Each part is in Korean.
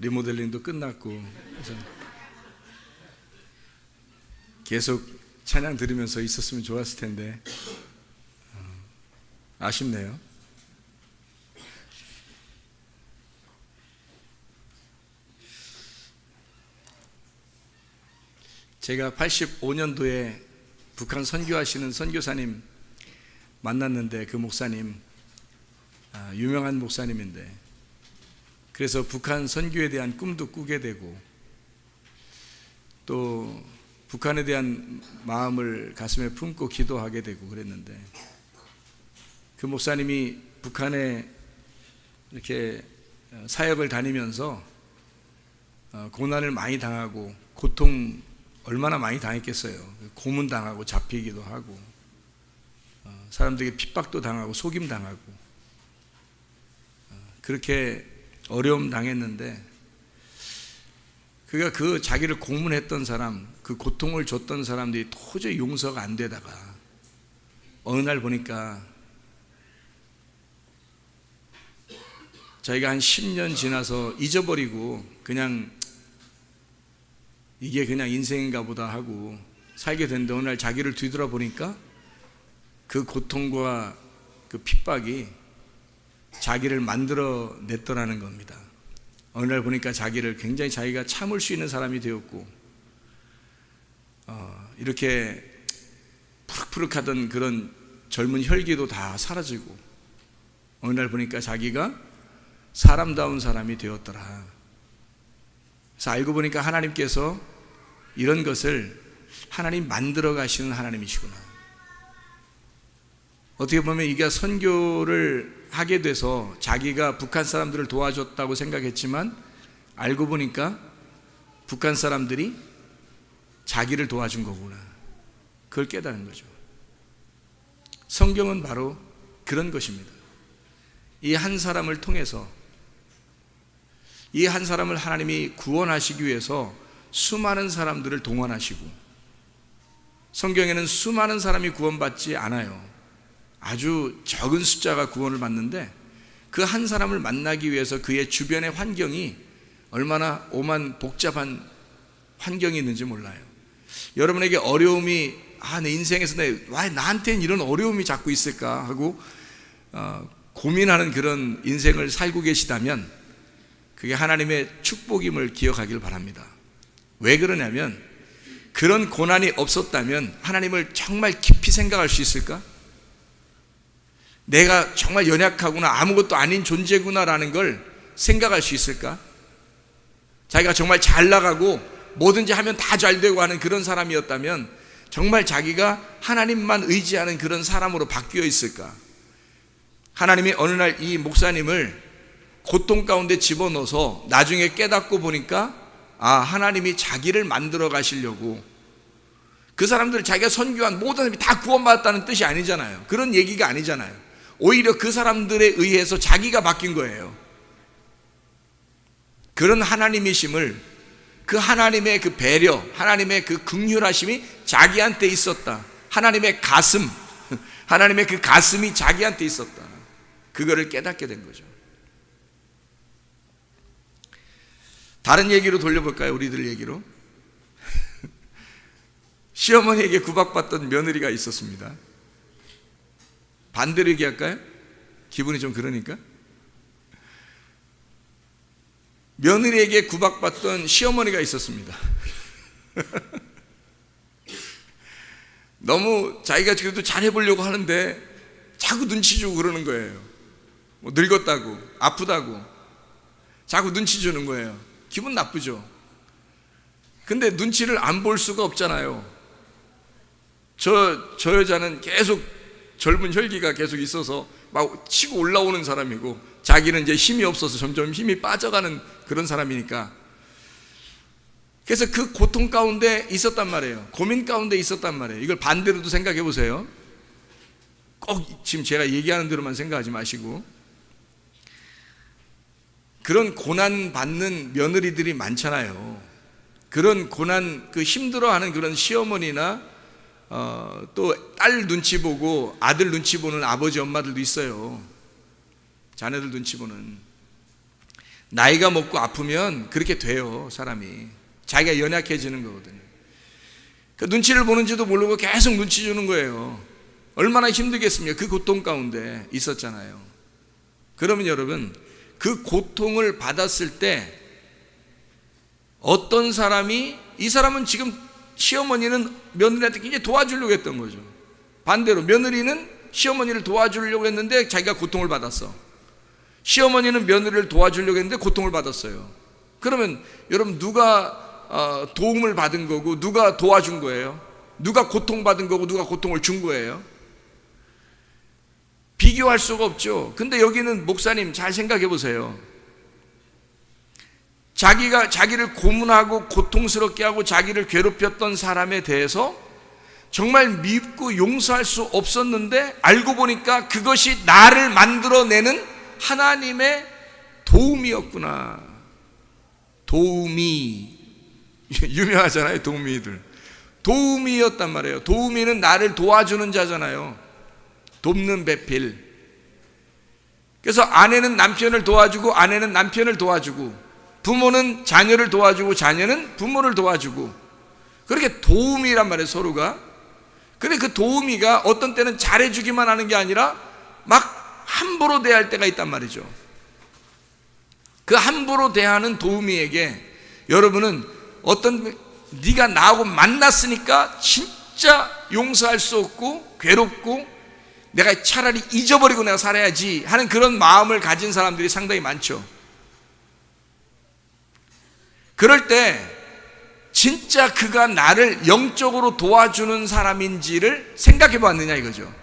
리모델링도 끝났고, 그래서 계속 찬양 들으면서 있었으면 좋았을 텐데 아쉽네요. 제가 85년도에 북한 선교하시는 선교사님 만났는데, 그 목사님 유명한 목사님인데, 그래서 북한 선교에 대한 꿈도 꾸게 되고 또 북한에 대한 마음을 가슴에 품고 기도하게 되고 그랬는데, 그 목사님이 북한에 이렇게 사역을 다니면서 고난을 많이 당하고 고통 얼마나 많이 당했겠어요. 고문당하고 잡히기도 하고 사람들에게 핍박도 당하고 속임 당하고 그렇게 어려움 당했는데, 그가 그 자기를 고문했던 사람, 그 고통을 줬던 사람들이 도저히 용서가 안 되다가 어느 날 보니까 자기가 한 10년 지나서 잊어버리고 그냥 이게 그냥 인생인가 보다 하고 살게 됐는데, 어느 날 자기를 뒤돌아보니까 그 고통과 그 핍박이 자기를 만들어 냈더라는 겁니다. 어느 날 보니까 자기를 굉장히 자기가 참을 수 있는 사람이 되었고, 이렇게 푸릇푸릇하던 그런 젊은 혈기도 다 사라지고, 어느 날 보니까 자기가 사람다운 사람이 되었더라. 그래서 알고 보니까 하나님께서 이런 것을 하나님 만들어 가시는 하나님이시구나. 어떻게 보면 이게 선교를 하게 돼서 자기가 북한 사람들을 도와줬다고 생각했지만, 알고 보니까 북한 사람들이 자기를 도와준 거구나. 그걸 깨달은 거죠. 성경은 바로 그런 것입니다. 이 한 사람을 통해서, 이 한 사람을 하나님이 구원하시기 위해서 수많은 사람들을 동원하시고, 성경에는 수많은 사람이 구원받지 않아요. 아주 적은 숫자가 구원을 받는데, 그 한 사람을 만나기 위해서 그의 주변의 환경이 얼마나 오만 복잡한 환경이 있는지 몰라요. 여러분에게 어려움이 내 인생에서 왜 나한테는 이런 어려움이 자꾸 있을까 하고 고민하는 그런 인생을 살고 계시다면, 그게 하나님의 축복임을 기억하길 바랍니다. 왜 그러냐면, 그런 고난이 없었다면 하나님을 정말 깊이 생각할 수 있을까? 내가 정말 연약하구나, 아무것도 아닌 존재구나라는 걸 생각할 수 있을까? 자기가 정말 잘 나가고 뭐든지 하면 다 잘 되고 하는 그런 사람이었다면 정말 자기가 하나님만 의지하는 그런 사람으로 바뀌어 있을까? 하나님이 어느 날 이 목사님을 고통 가운데 집어넣어서 나중에 깨닫고 보니까 하나님이 자기를 만들어 가시려고, 그 사람들 자기가 선교한 모든 사람이 다 구원받았다는 뜻이 아니잖아요. 그런 얘기가 아니잖아요. 오히려 그 사람들에 의해서 자기가 바뀐 거예요. 그런 하나님이심을, 그 하나님의 그 배려, 하나님의 그 긍휼하심이 자기한테 있었다. 하나님의 가슴, 하나님의 그 가슴이 자기한테 있었다. 그거를 깨닫게 된 거죠. 다른 얘기로 돌려볼까요? 우리들 얘기로. 시어머니에게 구박받던 며느리가 있었습니다. 반대로 얘기할까요? 기분이 좀 그러니까. 며느리에게 구박받던 시어머니가 있었습니다. 너무 자기가 그래도 잘해보려고 하는데 자꾸 눈치 주고 그러는 거예요. 뭐 늙었다고, 아프다고 자꾸 눈치 주는 거예요. 기분 나쁘죠. 근데 눈치를 안 볼 수가 없잖아요. 저 여자는 계속 젊은 혈기가 계속 있어서 막 치고 올라오는 사람이고, 자기는 이제 힘이 없어서 점점 힘이 빠져가는 그런 사람이니까. 그래서 그 고통 가운데 있었단 말이에요. 고민 가운데 있었단 말이에요. 이걸 반대로도 생각해 보세요. 꼭 지금 제가 얘기하는 대로만 생각하지 마시고, 그런 고난 받는 며느리들이 많잖아요. 그런 고난, 그 힘들어하는 그런 시어머니나 또 딸 눈치 보고 아들 눈치 보는 아버지 엄마들도 있어요. 자녀들 눈치 보는. 나이가 먹고 아프면 그렇게 돼요. 사람이 자기가 연약해지는 거거든요. 그 눈치를 보는지도 모르고 계속 눈치 주는 거예요. 얼마나 힘들겠습니까? 그 고통 가운데 있었잖아요. 그러면 여러분, 그 고통을 받았을 때 어떤 사람이, 이 사람은 지금 시어머니는 며느리한테 굉장히 도와주려고 했던 거죠. 반대로 며느리는 시어머니를 도와주려고 했는데 자기가 고통을 받았어. 시어머니는 며느리를 도와주려고 했는데 고통을 받았어요. 그러면 여러분, 누가 도움을 받은 거고 누가 도와준 거예요? 누가 고통받은 거고 누가 고통을 준 거예요? 비교할 수가 없죠. 근데 여기는 목사님 잘 생각해 보세요. 자기를 고문하고 고통스럽게 하고 자기를 괴롭혔던 사람에 대해서 정말 밉고 용서할 수 없었는데 알고 보니까 그것이 나를 만들어내는 하나님의 도움이었구나. 도움이 유명하잖아요. 도우미들. 도우미였단 말이에요. 도우미는 나를 도와주는 자잖아요. 돕는 배필. 그래서 아내는 남편을 도와주고 아내는 남편을 도와주고, 부모는 자녀를 도와주고 자녀는 부모를 도와주고, 그렇게 도우미란 말이에요. 서로가. 근데 그 도우미가 어떤 때는 잘해주기만 하는 게 아니라 막 함부로 대할 때가 있단 말이죠. 그 함부로 대하는 도우미에게 여러분은 네가 나하고 만났으니까 진짜 용서할 수 없고 괴롭고 내가 차라리 잊어버리고 내가 살아야지 하는 그런 마음을 가진 사람들이 상당히 많죠. 그럴 때 진짜 그가 나를 영적으로 도와주는 사람인지를 생각해 봤느냐 이거죠.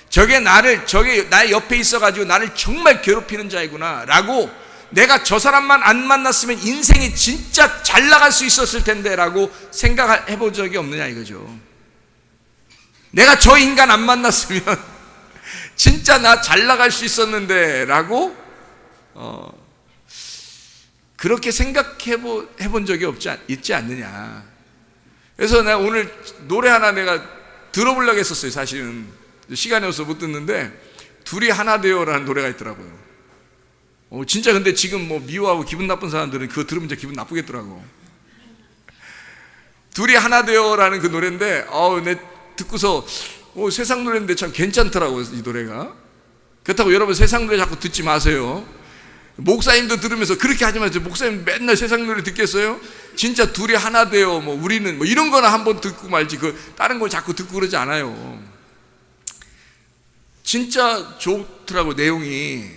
저게 나의 옆에 있어가지고 나를 정말 괴롭히는 자이구나 라고, 내가 저 사람만 안 만났으면 인생이 진짜 잘 나갈 수 있었을 텐데 라고 생각해 본 적이 없느냐 이거죠. 내가 저 인간 안 만났으면 진짜 나 잘 나갈 수 있었는데 라고 그렇게 생각해 본 적이 있지 않느냐. 그래서 내가 오늘 노래 하나 내가 들어보려고 했었어요. 사실은 시간이 없어서 못 듣는데, 둘이 하나 되어라는 노래가 있더라고요. 진짜 근데 지금 뭐 미워하고 기분 나쁜 사람들은 그거 들으면 진짜 기분 나쁘겠더라고. 둘이 하나 되어라는 그 노래인데, 내 듣고서 세상 노래인데 참 괜찮더라고요, 이 노래가. 그렇다고 여러분 세상 노래 자꾸 듣지 마세요. 목사님도 들으면서 그렇게 하지 마세요. 목사님 맨날 세상 노래 듣겠어요? 진짜 둘이 하나 되어 뭐 우리는 뭐 이런 거나 한번 듣고 말지, 다른 걸 자꾸 듣고 그러지 않아요. 진짜 좋더라고 내용이.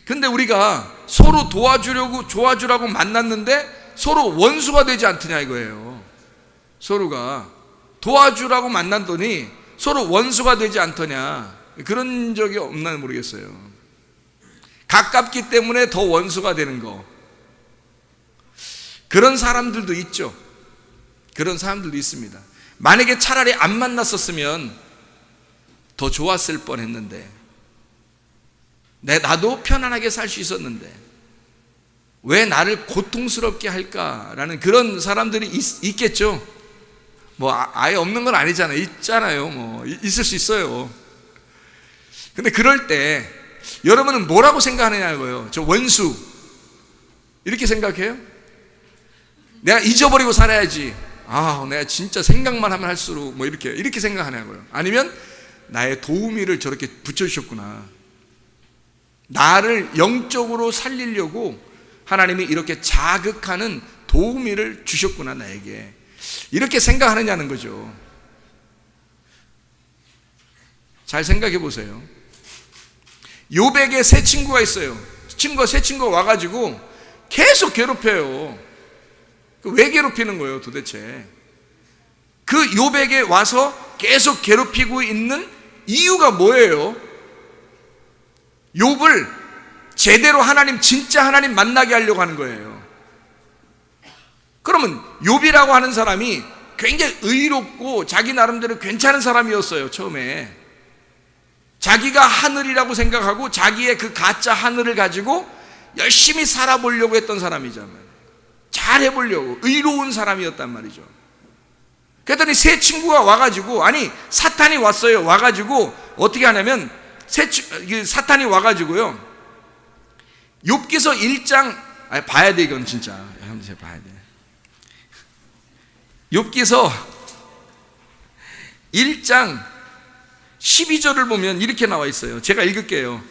근데 우리가 서로 도와주려고 좋아주라고 만났는데 서로 원수가 되지 않더냐 이거예요. 서로가 도와주라고 만났더니 서로 원수가 되지 않더냐. 그런 적이 없나 모르겠어요. 가깝기 때문에 더 원수가 되는 거, 그런 사람들도 있죠. 그런 사람들도 있습니다. 만약에 차라리 안 만났었으면 더 좋았을 뻔했는데, 나도 편안하게 살 수 있었는데 왜 나를 고통스럽게 할까라는 그런 사람들이 있겠죠. 뭐 아예 없는 건 아니잖아요. 있잖아요. 뭐 있을 수 있어요. 근데 그럴 때 여러분은 뭐라고 생각하느냐고요. 저 원수 이렇게 생각해요? 내가 잊어버리고 살아야지. 내가 진짜 생각만 하면 할수록 뭐 이렇게 생각하냐고요. 아니면 나의 도우미를 저렇게 붙여주셨구나. 나를 영적으로 살리려고 하나님이 이렇게 자극하는 도우미를 주셨구나 나에게. 이렇게 생각하느냐는 거죠. 잘 생각해 보세요. 요백에 세 친구가 있어요. 세 친구가 와가지고 계속 괴롭혀요. 왜 괴롭히는 거예요 도대체? 그 요백에 와서 계속 괴롭히고 있는 이유가 뭐예요? 욥을 제대로 진짜 하나님 만나게 하려고 하는 거예요. 그러면 욥이라고 하는 사람이 굉장히 의롭고 자기 나름대로 괜찮은 사람이었어요. 처음에 자기가 하늘이라고 생각하고 자기의 그 가짜 하늘을 가지고 열심히 살아보려고 했던 사람이잖아요. 잘해보려고 의로운 사람이었단 말이죠. 그랬더니 세 친구가 와가지고, 사탄이 왔어요. 와가지고 어떻게 하냐면 사탄이 와가지고요, 욥기서 1장 봐야 돼. 이건 진짜 한번 봐야 돼. 욥기서 1장 12절을 보면 이렇게 나와 있어요. 제가 읽을게요.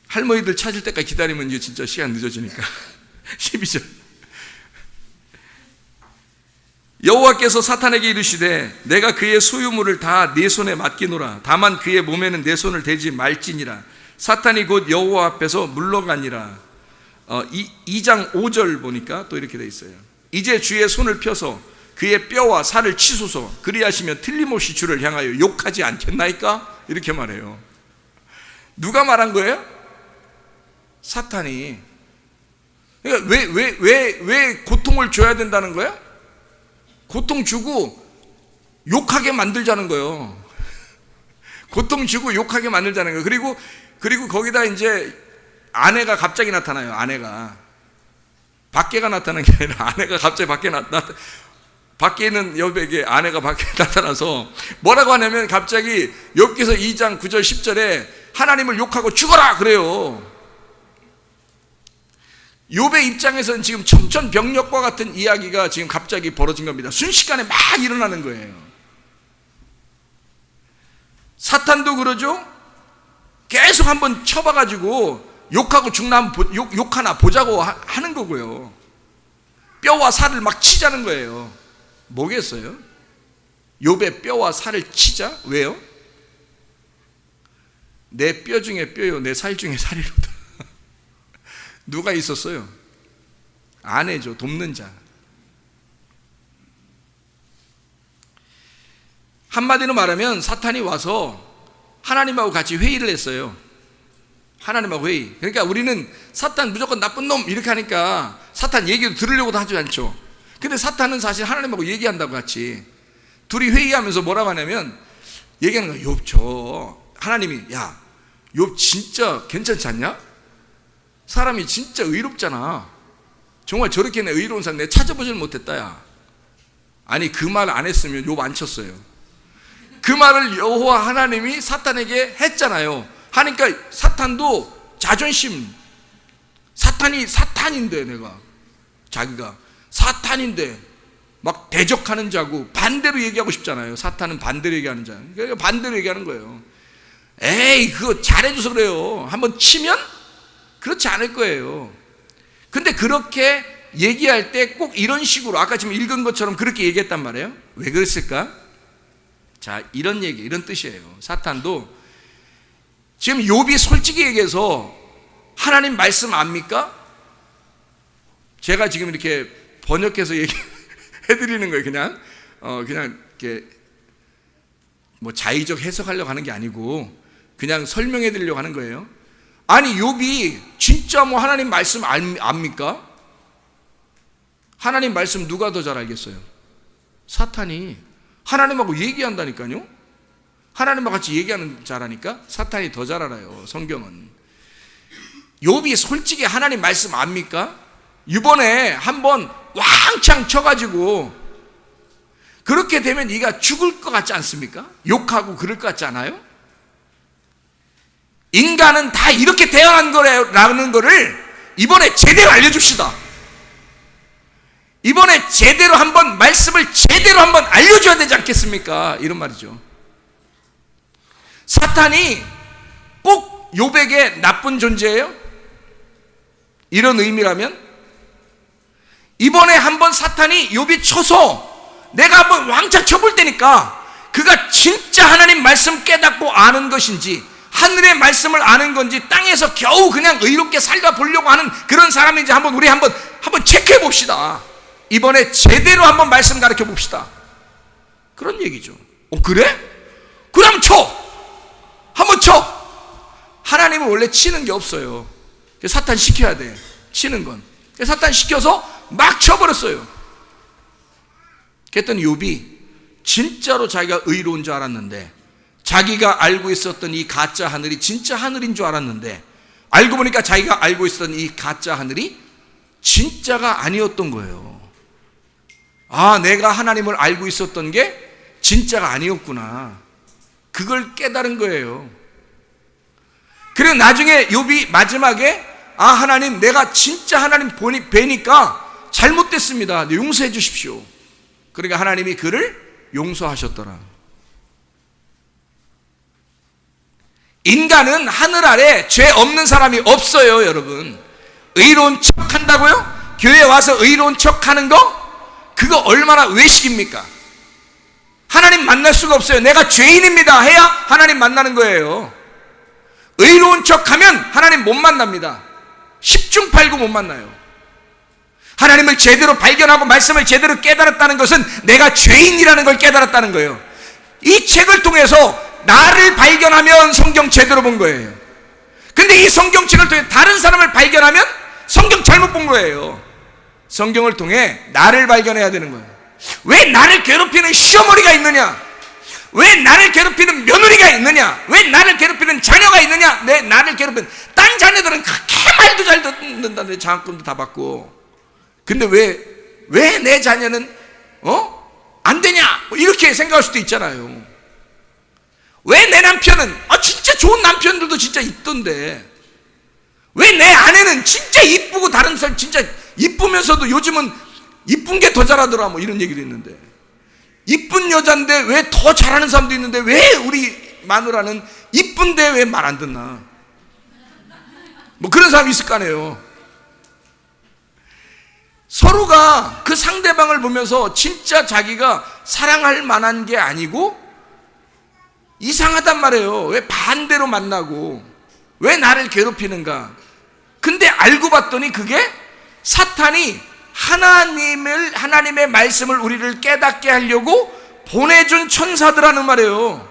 할머니들 찾을 때까지 기다리면 이제 진짜 시간 늦어지니까. 12절. 여호와께서 사탄에게 이르시되 내가 그의 소유물을 다 내 손에 맡기노라. 다만 그의 몸에는 내 손을 대지 말지니라. 사탄이 곧 여호와 앞에서 물러가니라. 2장 5절 보니까 또 이렇게 돼 있어요. 이제 주의 손을 펴서 그의 뼈와 살을 치소서. 그리하시면 틀림없이 주를 향하여 욕하지 않겠나이까? 이렇게 말해요. 누가 말한 거예요? 사탄이. 그러니까 왜 고통을 줘야 된다는 거야? 고통 주고 욕하게 만들자는 거예요. 고통 주고 욕하게 만들자는 거예요. 그리고 거기다 이제 아내가 갑자기 나타나요. 아내가 밖에가 나타나는 게 아니라 아내가 갑자기 밖에 있는 욥에게 아내가 밖에 나타나서 뭐라고 하냐면 갑자기 욥기서 2장 9절 10절에 하나님을 욕하고 죽어라 그래요. 욥의 입장에서는 지금 청천벽력과 같은 이야기가 지금 갑자기 벌어진 겁니다. 순식간에 막 일어나는 거예요. 사탄도 그러죠. 계속 한번 쳐봐가지고 욕하고 죽나 욕하나 보자고 하는 거고요. 뼈와 살을 막 치자는 거예요. 뭐겠어요? 욥의 뼈와 살을 치자? 왜요? 내 뼈 중에 뼈요 내 살 중에 살이로다. 누가 있었어요? 아내죠. 돕는 자. 한마디로 말하면 사탄이 와서 하나님하고 같이 회의를 했어요. 하나님하고 회의. 그러니까 우리는 사탄 무조건 나쁜 놈 이렇게 하니까 사탄 얘기도 들으려고도 하지 않죠. 근데 사탄은 사실 하나님하고 얘기한다고 같이 둘이 회의하면서 뭐라고 하냐면 얘기하는 거예요. 욥 하나님이 야 욥 진짜 괜찮지 않냐? 사람이 진짜 의롭잖아. 정말 저렇게는 의로운 사람 내가 찾아보질 못했다. 야 아니 그 말 안 했으면 욥 안 쳤어요. 그 말을 여호와 하나님이 사탄에게 했잖아요. 하니까 사탄도 자존심, 사탄인데 내가 자기가 사탄인데 막 대적하는 자고 반대로 얘기하고 싶잖아요. 사탄은 반대로 얘기하는 자. 그러니까 반대로 얘기하는 거예요. 에이 그거 잘해줘서 그래요. 한번 치면 그렇지 않을 거예요. 근데 그렇게 얘기할 때 꼭 이런 식으로 아까 지금 읽은 것처럼 그렇게 얘기했단 말이에요. 왜 그랬을까? 자, 이런 얘기, 이런 뜻이에요. 사탄도 지금 욥이 솔직히 얘기해서 하나님 말씀 압니까? 제가 지금 이렇게 번역해서 얘기해드리는 거예요. 그냥 이렇게 뭐 자의적 해석하려고 하는 게 아니고 그냥 설명해드리려고 하는 거예요. 아니 욥이 진짜 뭐 하나님 말씀 압니까? 하나님 말씀 누가 더 잘 알겠어요? 사탄이. 하나님하고 얘기한다니까요. 하나님과 같이 얘기하는 자라니까 사탄이 더 잘 알아요. 성경은. 욥이 솔직히 하나님 말씀 압니까? 이번에 한번 왕창 쳐가지고 그렇게 되면 네가 죽을 것 같지 않습니까? 욕하고 그럴 것 같지 않아요? 인간은 다 이렇게 태어난 거라는 거를 이번에 제대로 알려줍시다. 이번에 제대로 한번 말씀을 제대로 한번 알려줘야 되지 않겠습니까? 이런 말이죠. 사탄이 꼭 욥에게 나쁜 존재예요? 이런 의미라면 이번에 한번 사탄이 욥이 쳐서 내가 한번 왕창 쳐볼 테니까 그가 진짜 하나님 말씀 깨닫고 아는 것인지 하늘의 말씀을 아는 건지 땅에서 겨우 그냥 의롭게 살아보려고 하는 그런 사람인지 우리 한번 체크해 봅시다. 이번에 제대로 한번 말씀 가르쳐 봅시다. 그런 얘기죠. 그래? 그럼 한번 쳐. 하나님은 원래 치는 게 없어요. 사탄 시켜야 돼. 치는 건. 사탄 시켜서 막 쳐버렸어요. 그랬더니 욥이 진짜로 자기가 의로운 줄 알았는데 자기가 알고 있었던 이 가짜 하늘이 진짜 하늘인 줄 알았는데 알고 보니까 자기가 알고 있었던 이 가짜 하늘이 진짜가 아니었던 거예요. 아, 내가 하나님을 알고 있었던 게 진짜가 아니었구나. 그걸 깨달은 거예요. 그리고 나중에 욥이 마지막에 아, 하나님, 내가 진짜 하나님 뵈니까 잘못됐습니다. 용서해 주십시오. 그러니까 하나님이 그를 용서하셨더라. 인간은 하늘 아래 죄 없는 사람이 없어요, 여러분. 의로운 척 한다고요? 교회에 와서 의로운 척 하는 거? 그거 얼마나 외식입니까? 하나님 만날 수가 없어요. 내가 죄인입니다 해야 하나님 만나는 거예요. 의로운 척 하면 하나님 못 만납니다. 10중 8구 못 만나요. 하나님을 제대로 발견하고 말씀을 제대로 깨달았다는 것은 내가 죄인이라는 걸 깨달았다는 거예요. 이 책을 통해서 나를 발견하면 성경 제대로 본 거예요. 근데 이 성경책을 통해 다른 사람을 발견하면 성경 잘못 본 거예요. 성경을 통해 나를 발견해야 되는 거예요. 왜 나를 괴롭히는 시어머니가 있느냐? 왜 나를 괴롭히는 며느리가 있느냐? 왜 나를 괴롭히는 자녀가 있느냐? 왜 나를 괴롭히는 딴 자녀들은 그렇게 말도 잘 듣는다는데 장학금도 다 받고, 근데 왜 내 자녀는 안 되냐? 뭐 이렇게 생각할 수도 있잖아요. 왜 내 남편은 진짜 좋은 남편들도 진짜 있던데, 왜 내 아내는 진짜 이쁘고 다른 사람 진짜 이쁘면서도 요즘은 이쁜 게 더 잘하더라, 뭐 이런 얘기도 있는데, 이쁜 여잔데 왜 더 잘하는 사람도 있는데 왜 우리 마누라는 이쁜데 왜 말 안 듣나? 뭐 그런 사람이 있을 거 아니에요. 서로가 그 상대방을 보면서 진짜 자기가 사랑할 만한 게 아니고 이상하단 말이에요. 왜 반대로 만나고 왜 나를 괴롭히는가? 근데 알고 봤더니 그게 사탄이 하나님의 말씀을 우리를 깨닫게 하려고 보내준 천사들하는 말이에요.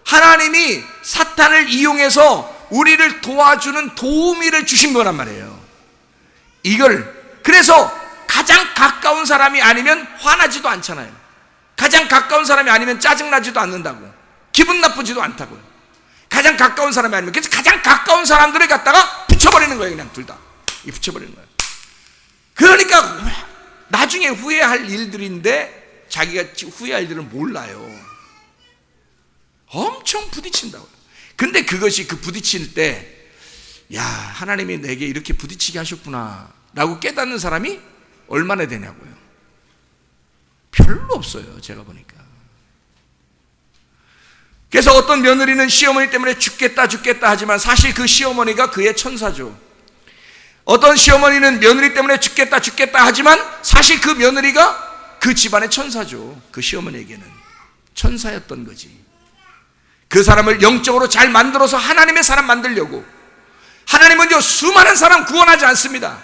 하나님이 사탄을 이용해서 우리를 도와주는 도우미를 주신 거란 말이에요. 그래서 가장 가까운 사람이 아니면 화나지도 않잖아요. 가장 가까운 사람이 아니면 짜증나지도 않는다고, 기분 나쁘지도 않다고요. 가장 가까운 사람이 아니면, 그래서 가장 가까운 사람들을 갖다가 붙여버리는 거예요. 그냥 둘 다 붙여버리는 거예요. 그러니까 나중에 후회할 일들인데 자기가 후회할 일은 몰라요. 엄청 부딪힌다고요. 근데 그것이 그 부딪힐 때, 야, 하나님이 내게 이렇게 부딪히게 하셨구나 라고 깨닫는 사람이 얼마나 되냐고요. 별로 없어요, 제가 보니까. 그래서 어떤 며느리는 시어머니 때문에 죽겠다 하지만 사실 그 시어머니가 그의 천사죠. 어떤 시어머니는 며느리 때문에 죽겠다 하지만 사실 그 며느리가 그 집안의 천사죠. 그 시어머니에게는 천사였던 거지. 그 사람을 영적으로 잘 만들어서 하나님의 사람 만들려고. 하나님은요, 수많은 사람 구원하지 않습니다.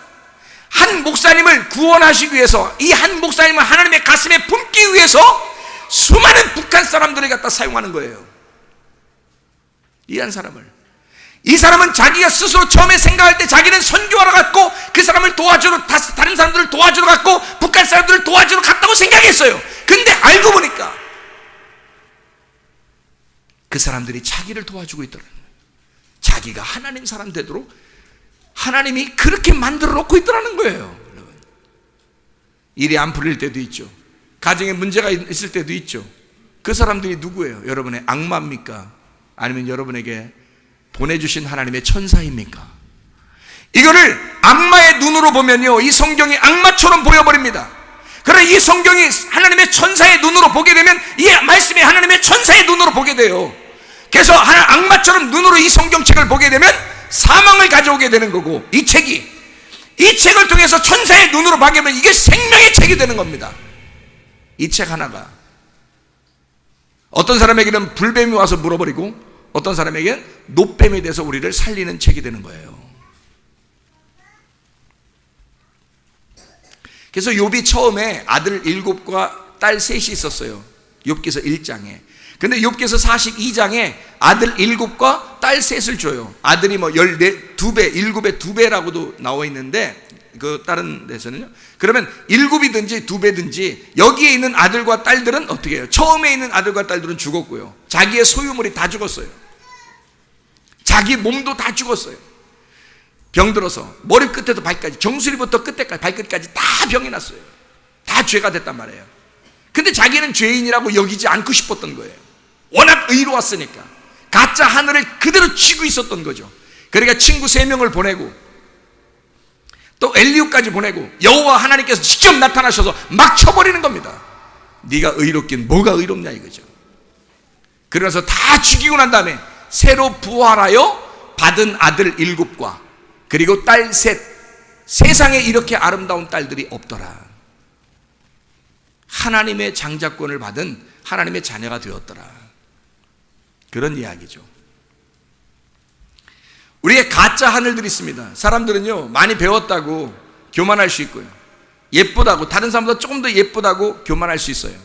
한 목사님을 구원하시기 위해서, 이 한 목사님을 하나님의 가슴에 품기 위해서 수많은 북한 사람들을 갖다 사용하는 거예요. 이 한 사람을. 이 사람은 자기가 스스로 처음에 생각할 때 자기는 선교하러 갔고 그 사람을 도와주러, 다른 사람들을 도와주러 갔고 북한 사람들을 도와주러 갔다고 생각했어요. 근데 알고 보니까 그 사람들이 자기를 도와주고 있더라고요. 자기가 하나님 사람 되도록 하나님이 그렇게 만들어 놓고 있더라는 거예요. 일이 안 풀릴 때도 있죠. 가정에 문제가 있을 때도 있죠. 그 사람들이 누구예요? 여러분의 악마입니까? 아니면 여러분에게 보내주신 하나님의 천사입니까? 이거를 악마의 눈으로 보면요, 이 성경이 악마처럼 보여버립니다. 그러나 이 성경이 하나님의 천사의 눈으로 보게 되면 이 말씀이 하나님의 천사의 눈으로 보게 돼요. 그래서 악마처럼 눈으로 이 성경책을 보게 되면 사망을 가져오게 되는 거고, 이 책을 통해서 천사의 눈으로 보게 되면 이게 생명의 책이 되는 겁니다. 이 책 하나가 어떤 사람에게는 불뱀이 와서 물어버리고 어떤 사람에게는 노뱀이 돼서 우리를 살리는 책이 되는 거예요. 그래서 욥이 처음에 아들 7과 딸 3이 있었어요. 욥기서 1장에. 근데 욥기서 42장에 아들 7과 딸 3을 줘요. 아들이 뭐 14, 2배, 7배, 2배라고도 나와 있는데, 그 다른 데서는요. 그러면 7이든지 2배든지 여기에 있는 아들과 딸들은 어떻게 해요? 처음에 있는 아들과 딸들은 죽었고요. 자기의 소유물이 다 죽었어요. 자기 몸도 다 죽었어요. 병들어서 머리 끝에서 발끝까지, 정수리부터 끝에까지 발끝까지 다 병이 났어요. 다 죄가 됐단 말이에요. 근데 자기는 죄인이라고 여기지 않고 싶었던 거예요. 워낙 의로웠으니까 가짜 하늘을 그대로 쥐고 있었던 거죠. 그러니까 친구 3명을 보내고 엘리후까지 보내고 여호와 하나님께서 직접 나타나셔서 막 쳐버리는 겁니다. 네가 의롭긴 뭐가 의롭냐 이거죠. 그러면서 다 죽이고 난 다음에 새로 부활하여 받은 아들 7과 그리고 딸 3, 세상에 이렇게 아름다운 딸들이 없더라. 하나님의 장자권을 받은 하나님의 자녀가 되었더라. 그런 이야기죠. 우리의 가짜 하늘들이 있습니다. 사람들은요, 많이 배웠다고 교만할 수 있고요, 예쁘다고, 다른 사람보다 조금 더 예쁘다고 교만할 수 있어요.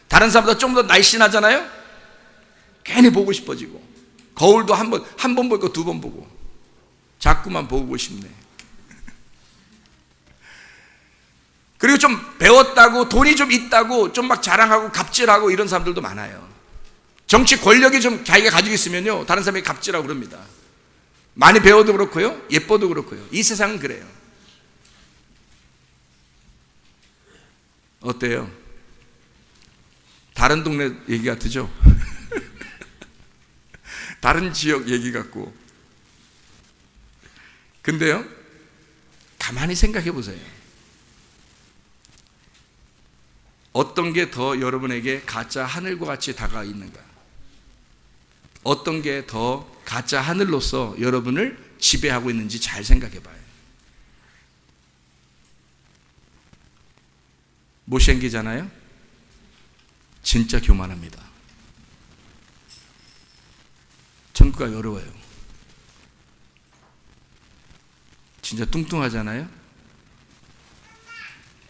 다른 사람보다 조금 더 날씬하잖아요. 괜히 보고 싶어지고, 거울도 한 번 보고 2번 보고 자꾸만 보고 싶네. 그리고 좀 배웠다고, 돈이 좀 있다고 좀 막 자랑하고 갑질하고 이런 사람들도 많아요. 정치 권력이 좀 자기가 가지고 있으면요, 다른 사람이 갑질하고 그럽니다. 많이 배워도 그렇고요, 예뻐도 그렇고요. 이 세상은 그래요. 어때요? 다른 동네 얘기 같으죠? 다른 지역 얘기 같고. 근데요, 가만히 생각해 보세요. 어떤 게 더 여러분에게 가짜 하늘과 같이 다가와 있는가? 어떤 게 더 가짜 하늘로서 여러분을 지배하고 있는지 잘 생각해 봐요. 못생기잖아요? 진짜 교만합니다. 천국가 어려워요. 진짜 뚱뚱하잖아요?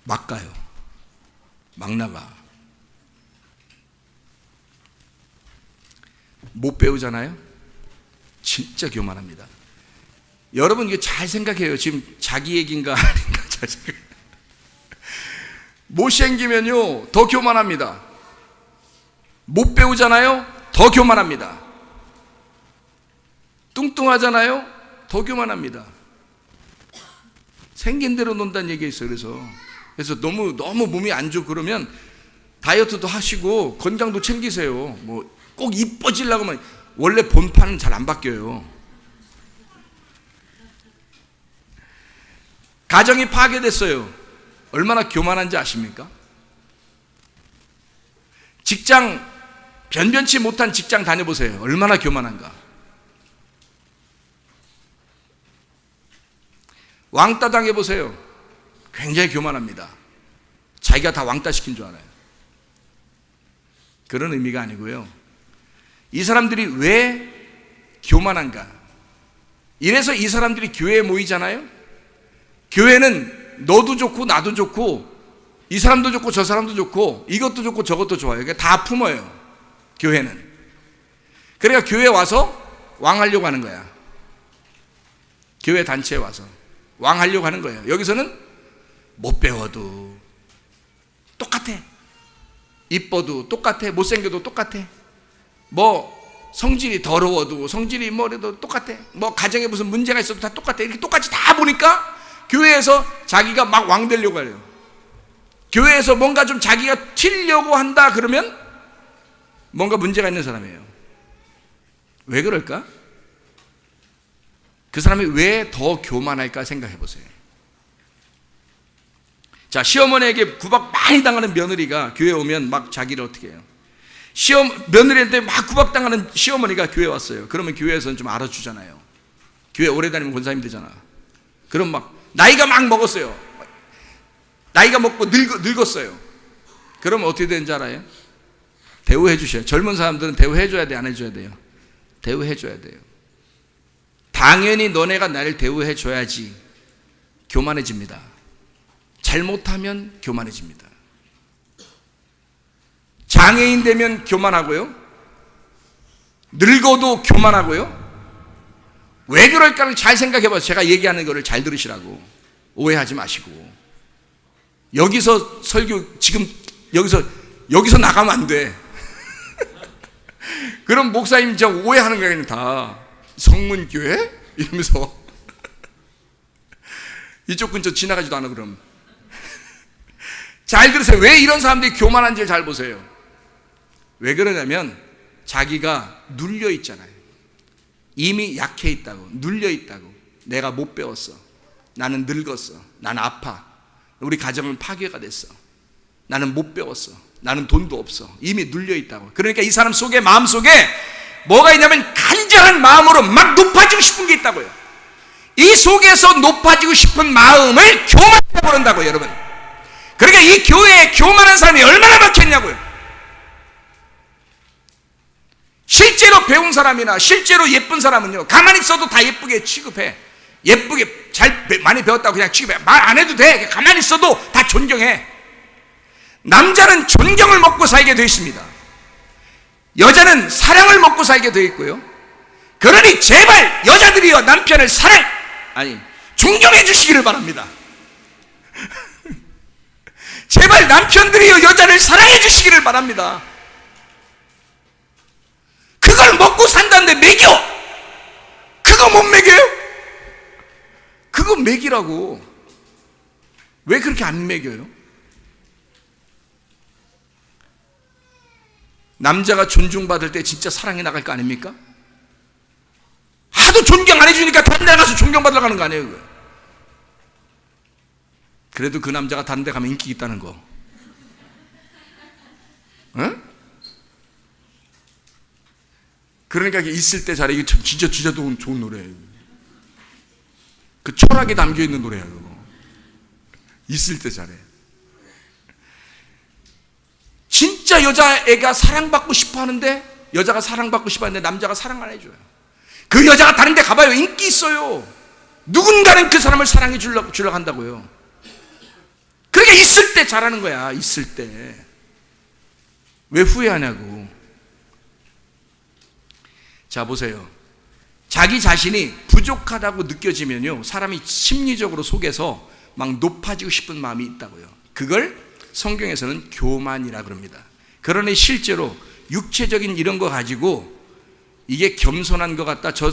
막 가요. 막 나가. 못 배우잖아요? 진짜 교만합니다. 여러분 이거 잘 생각해요. 지금 자기 얘기인가 아닌가 잘 생각해요. 못생기면요 더 교만합니다. 못 배우잖아요? 더 교만합니다. 뚱뚱하잖아요? 더 교만합니다. 생긴 대로 논다는 얘기가 있어요. 그래서 너무 몸이 안 좋고 그러면 다이어트도 하시고 건강도 챙기세요. 뭐 꼭 이뻐지려고 하면 원래 본판은 잘 안 바뀌어요. 가정이 파괴됐어요. 얼마나 교만한지 아십니까? 직장 변변치 못한 직장 다녀보세요. 얼마나 교만한가. 왕따 당해보세요. 굉장히 교만합니다. 자기가 다 왕따 시킨 줄 알아요. 그런 의미가 아니고요, 이 사람들이 왜 교만한가? 이래서 이 사람들이 교회에 모이잖아요. 교회는 너도 좋고 나도 좋고 이 사람도 좋고 저 사람도 좋고 이것도 좋고 저것도 좋아요. 그러니까 다 품어요, 교회는. 그러니까 교회에 와서 왕하려고 하는 거야. 교회 단체에 와서 왕하려고 하는 거예요. 여기서는 못 배워도 똑같아, 이뻐도 똑같아, 못생겨도 똑같아, 뭐 성질이 더러워도 성질이 뭐래도 똑같아, 뭐 가정에 무슨 문제가 있어도 다 똑같아. 이렇게 똑같이 다 보니까 교회에서 자기가 막 왕 되려고 해요. 교회에서 뭔가 좀 자기가 튀려고 한다 그러면 뭔가 문제가 있는 사람이에요. 왜 그럴까? 그 사람이 왜 더 교만할까 생각해 보세요. 자, 시어머니에게 구박 많이 당하는 며느리가 교회에 오면 막 자기를 어떻게 해요? 며느리한테 막 구박당하는 시어머니가 교회에 왔어요. 그러면 교회에서는 좀 알아주잖아요. 교회 오래 다니면 권사님 되잖아. 그럼 막 나이가 막 먹었어요. 나이가 먹고 늙었어요. 그러면 어떻게 되는지 알아요? 대우해 주셔요. 젊은 사람들은 대우해 줘야 돼, 안 해줘야 돼요? 대우해 줘야 돼요. 당연히 너네가 나를 대우해 줘야지. 교만해집니다. 잘못하면 교만해집니다. 장애인 되면 교만하고요, 늙어도 교만하고요. 왜 그럴까를 잘 생각해 봐요. 제가 얘기하는 거를 잘 들으시라고. 오해하지 마시고. 여기서 설교 지금 여기서 나가면 안 돼. 그럼 목사님 저 오해하는 거예요. 다 성문교회? 이러면서 이쪽 근처 지나가지도 않아. 그럼 잘 들으세요. 왜 이런 사람들이 교만한지를 잘 보세요. 왜 그러냐면 자기가 눌려 있잖아요. 이미 약해 있다고, 눌려 있다고. 내가 못 배웠어, 나는 늙었어. 나는 아파. 우리 가정은 파괴가 됐어. 나는 못 배웠어. 나는 돈도 없어. 이미 눌려있다고. 그러니까 이 사람 속에, 마음속에 뭐가 있냐면 간절한 마음으로 막 높아지고 싶은 게 있다고요. 이 속에서 높아지고 싶은 마음을 교만이라고 그런다고요, 여러분. 그러니까 이 교회에 교만한 사람이 얼마나 많겠냐고요. 실제로 배운 사람이나 실제로 예쁜 사람은요, 가만히 있어도 다 예쁘게 취급해. 예쁘게 많이 배웠다고 그냥 취급해. 말 안 해도 돼. 가만히 있어도 다 존경해. 남자는 존경을 먹고 살게 되어 있습니다. 여자는 사랑을 먹고 살게 되어 있고요. 그러니 제발 여자들이요, 남편을 존경해 주시기를 바랍니다. 제발 남편들이요, 여자를 사랑해 주시기를 바랍니다. 그걸 먹고 산다는데 먹여! 그거 못 먹여요? 그거 먹이라고. 왜 그렇게 안 먹여요? 남자가 존중받을 때 진짜 사랑이 나갈 거 아닙니까? 하도 존경 안 해주니까 다른 데 가서 존경받으러 가는 거 아니에요, 그거. 그래도 그 남자가 다른 데 가면 인기 있다는 거. 응? 그러니까 있을 때 잘해. 이게 진짜 좋은 노래예요. 그 철학이 담겨 있는 노래야, 그거. 있을 때 잘해. 진짜 여자애가 사랑받고 싶어 하는데, 여자가 사랑받고 싶어 하는데 남자가 사랑 안 해줘요. 그 여자가 다른 데 가봐요. 인기 있어요. 누군가는 그 사람을 사랑해 주려고 한다고요. 그러니까 있을 때 잘하는 거야. 있을 때. 왜 후회하냐고. 자, 보세요. 자기 자신이 부족하다고 느껴지면요, 사람이 심리적으로 속에서 막 높아지고 싶은 마음이 있다고요. 그걸 성경에서는 교만이라 그럽니다. 그러니 실제로 육체적인 이런 거 가지고 이게 겸손한 것 같다. 저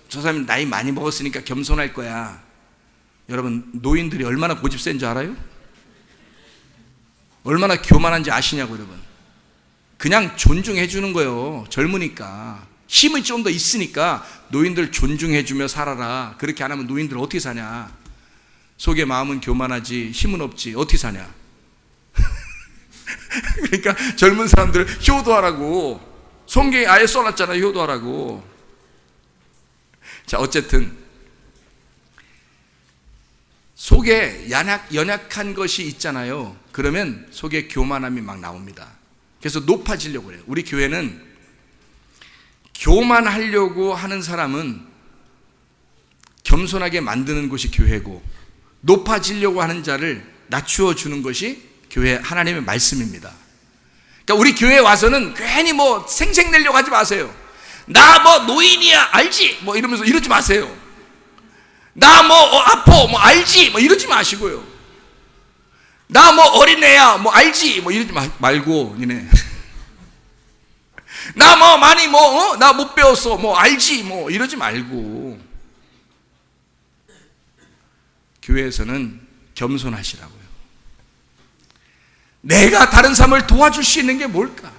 사람이 나이 많이 먹었으니까 겸손할 거야. 여러분, 노인들이 얼마나 고집 센 줄 알아요? 얼마나 교만한지 아시냐고, 여러분. 그냥 존중해 주는 거예요. 젊으니까. 힘이 좀 더 있으니까 노인들 존중해주며 살아라. 그렇게 안 하면 노인들 어떻게 사냐. 속에 마음은 교만하지 힘은 없지. 어떻게 사냐. 그러니까 젊은 사람들 효도하라고. 성경에 아예 써놨잖아요, 효도하라고. 자, 어쨌든 속에 연약한 것이 있잖아요. 그러면 속에 교만함이 막 나옵니다. 그래서 높아지려고 그래요. 우리 교회는 교만하려고 하는 사람은 겸손하게 만드는 것이 교회고, 높아지려고 하는 자를 낮추어 주는 것이 교회 하나님의 말씀입니다. 그러니까 우리 교회에 와서는 괜히 뭐 생색내려고 하지 마세요. 나 뭐 노인이야 알지? 뭐 이러면서 이러지 마세요. 나 뭐 아파 뭐 알지? 뭐 이러지 마시고요. 나 뭐 어린애야 뭐 알지? 뭐 이러지 말고, 니네. 나 뭐 많이 나 못 배웠어 뭐 알지? 뭐 이러지 말고. 교회에서는 겸손하시라고요. 내가 다른 사람을 도와줄 수 있는 게 뭘까?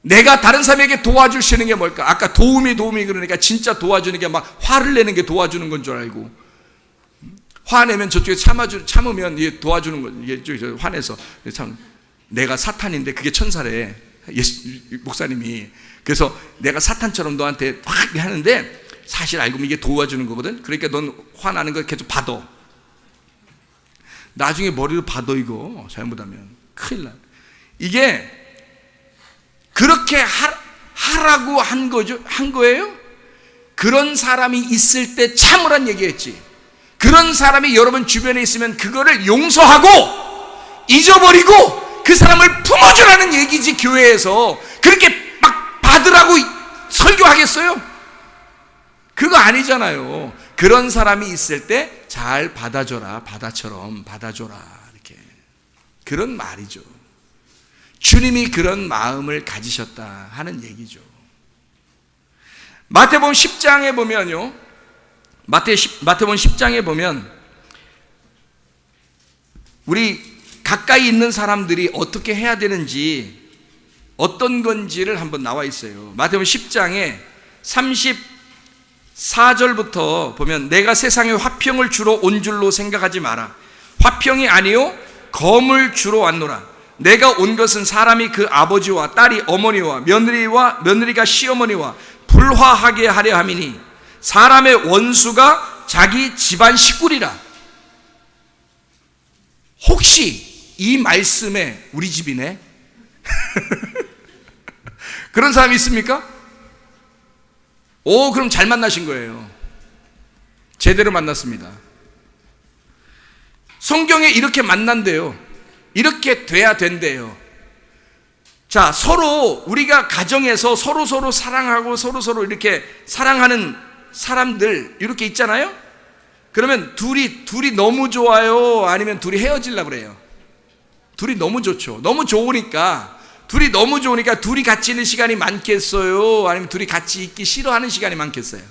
내가 다른 사람에게 도와줄 수 있는 게 뭘까? 아까 도움이 그러니까 진짜 도와주는 게 막 화를 내는 게 도와주는 건 줄 알고, 화내면 저쪽에 참으면 이게 도와주는 거. 이게 화내서 참 내가 사탄인데 그게 천사래. 목사님이. 그래서 내가 사탄처럼 너한테 확 하는데 사실 알고 보면 이게 도와주는 거거든. 그러니까 넌 화나는 거 계속 받아. 나중에 머리로 받아. 이거 잘못하면 큰일 나. 이게 그렇게 하라고 한 거예요? 그런 사람이 있을 때 참으란 얘기했지. 그런 사람이 여러분 주변에 있으면 그거를 용서하고 잊어버리고 그 사람을 품어주라는 얘기지. 교회에서 그렇게 막 받으라고 설교하겠어요? 그거 아니잖아요. 그런 사람이 있을 때 잘 받아줘라. 바다처럼 받아줘라. 이렇게. 그런 말이죠. 주님이 그런 마음을 가지셨다 하는 얘기죠. 마태복음 10장에 보면요, 마태복음 10장에 보면 우리 가까이 있는 사람들이 어떻게 해야 되는지, 어떤 건지를 한번 나와 있어요. 마태복음 10장에 4절부터 보면 내가 세상에 화평을 주러 온 줄로 생각하지 마라. 화평이 아니요 검을 주러 왔노라. 내가 온 것은 사람이 그 아버지와 딸이 어머니와 며느리가 시어머니와 불화하게 하려 함이니 사람의 원수가 자기 집안 식구리라. 혹시 이 말씀에 우리 집이네? 그런 사람이 있습니까? 그럼 잘 만나신 거예요. 제대로 만났습니다. 성경에 이렇게 만난대요. 이렇게 돼야 된대요. 자, 서로 우리가 가정에서 서로 사랑하고 서로 이렇게 사랑하는 사람들 이렇게 있잖아요. 그러면 둘이 너무 좋아요? 아니면 둘이 헤어지려고 그래요? 둘이 너무 좋죠. 너무 좋으니까 둘이 같이 있는 시간이 많겠어요? 아니면 둘이 같이 있기 싫어하는 시간이 많겠어요?